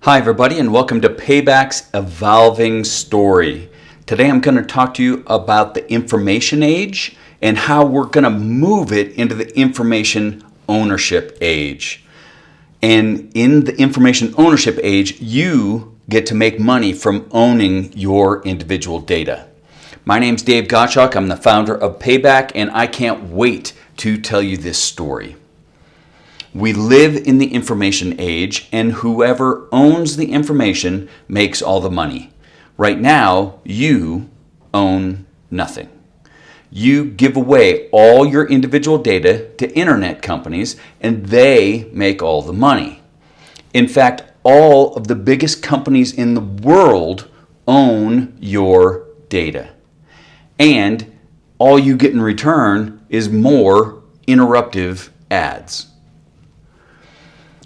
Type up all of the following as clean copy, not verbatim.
Hi everybody, and welcome to Payback's Evolving Story. Today I'm going to talk to you about the information age and how we're going to move it into the information ownership age. And in the information ownership age, you get to make money from owning your individual data. My name's Dave Gottschalk. I'm the founder of Payback, and I can't wait to tell you this story. We live in the information age, and whoever owns the information makes all the money. Right now, you own nothing. You give away all your individual data to internet companies, and they make all the money. In fact, all of the biggest companies in the world own your data. And all you get in return is more interruptive ads.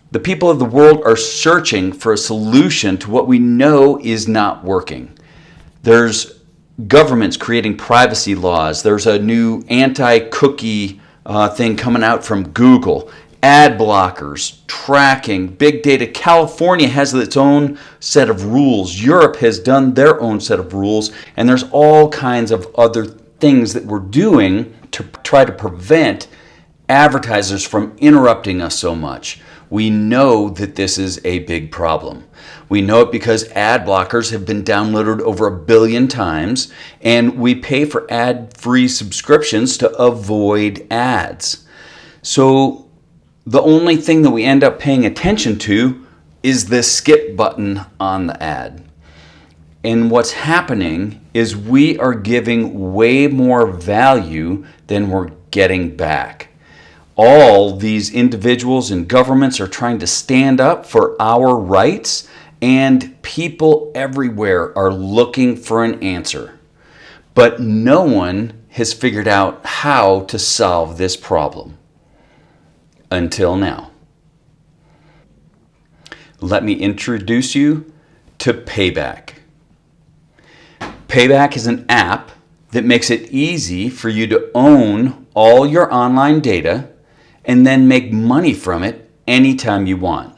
The people of the world are searching for a solution to what we know is not working. There's governments creating privacy laws. There's a new anti-cookie thing coming out from Google. Ad blockers, tracking, big data. California has its own set of rules. Europe has done their own set of rules. And there's all kinds of other things that we're doing to try to prevent advertisers from interrupting us so much. We know that this is a big problem. We know it because ad blockers have been downloaded over 1 billion times, and we pay for ad-free subscriptions to avoid ads. So the only thing that we end up paying attention to is the skip button on the ad. And what's happening is we are giving way more value than we're getting back. All these individuals and governments are trying to stand up for our rights, and people everywhere are looking for an answer. But no one has figured out how to solve this problem until now. Let me introduce you to Payback. Payback is an app that makes it easy for you to own all your online data and then make money from it anytime you want.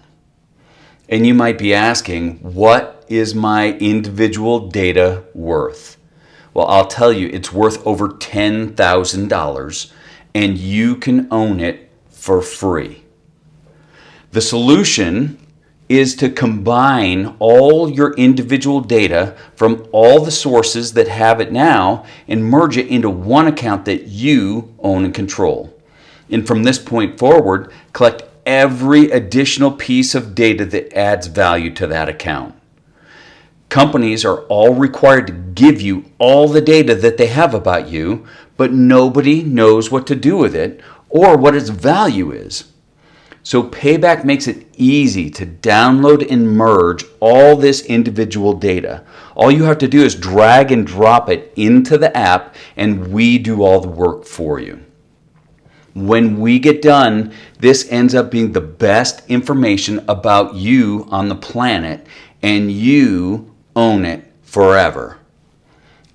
And you might be asking, what is my individual data worth? Well, I'll tell you, it's worth over $10,000, and you can own it for free. The solution is to combine all your individual data from all the sources that have it now and merge it into one account that you own and control. And from this point forward, collect every additional piece of data that adds value to that account. Companies are all required to give you all the data that they have about you, but nobody knows what to do with it or what its value is. So Payback makes it easy to download and merge all this individual data. All you have to do is drag and drop it into the app, and we do all the work for you. When we get done, this ends up being the best information about you on the planet, and you own it forever.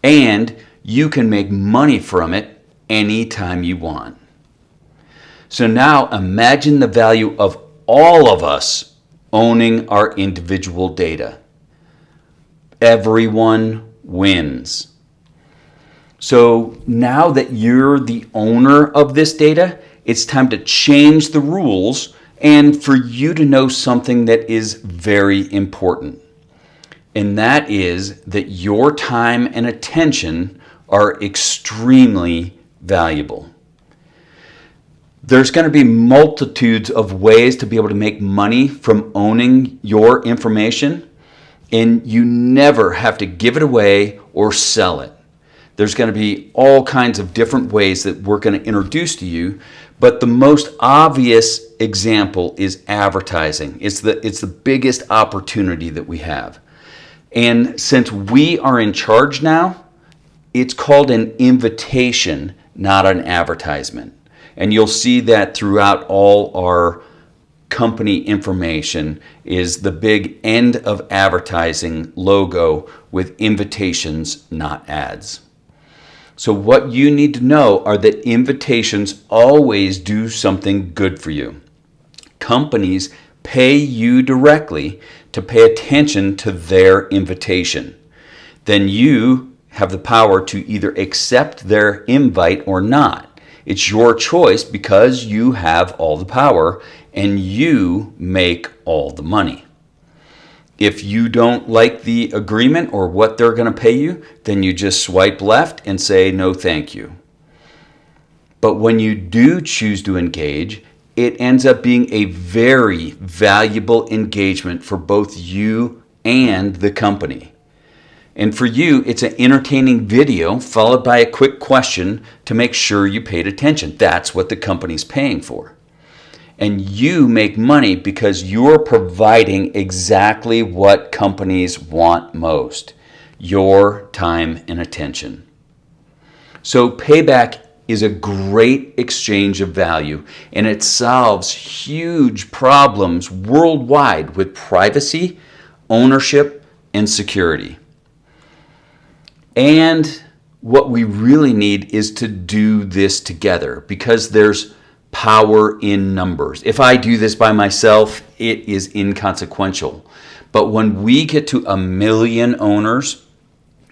And you can make money from it anytime you want. So now imagine the value of all of us owning our individual data. Everyone wins. So now that you're the owner of this data, it's time to change the rules and for you to know something that is very important. And that is that your time and attention are extremely valuable. There's going to be multitudes of ways to be able to make money from owning your information, and you never have to give it away or sell it. There's going to be all kinds of different ways that we're going to introduce to you, but the most obvious example is advertising. It's the biggest opportunity that we have. And since we are in charge now, it's called an invitation, not an advertisement. And you'll see that throughout all our company information is the big end of advertising logo with invitations, not ads. So what you need to know are that invitations always do something good for you. Companies pay you directly to pay attention to their invitation. Then you have the power to either accept their invite or not. It's your choice because you have all the power and you make all the money. If you don't like the agreement or what they're going to pay you, then you just swipe left and say no thank you. But when you do choose to engage, it ends up being a very valuable engagement for both you and the company. And for you, it's an entertaining video followed by a quick question to make sure you paid attention. That's what the company's paying for. And you make money because you're providing exactly what companies want most: your time and attention. So Payback is a great exchange of value, and it solves huge problems worldwide with privacy, ownership, and security. And what we really need is to do this together because there's power in numbers. If I do this by myself, it is inconsequential. But when we get to 1 million owners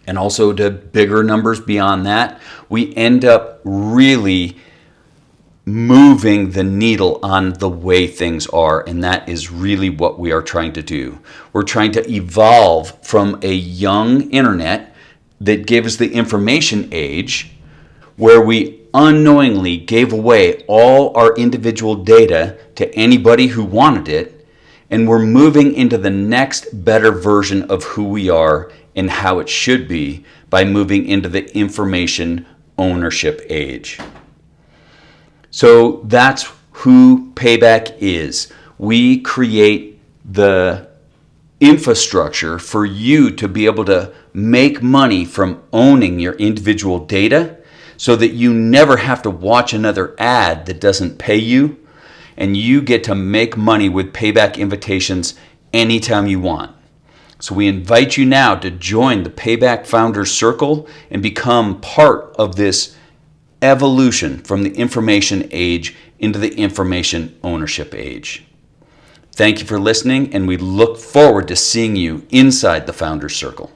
and also to bigger numbers beyond that, we end up really moving the needle on the way things are, and that is really what we are trying to do. We're trying to evolve from a young internet that gives the information age, where we unknowingly gave away all our individual data to anybody who wanted it, and we're moving into the next better version of who we are and how it should be by moving into the information ownership age. So that's who Payback is. We create the infrastructure for you to be able to make money from owning your individual data so that you never have to watch another ad that doesn't pay you, and you get to make money with Payback invitations anytime you want. So we invite you now to join the Payback Founders Circle and become part of this evolution from the information age into the information ownership age. Thank you for listening, and we look forward to seeing you inside the Founders Circle.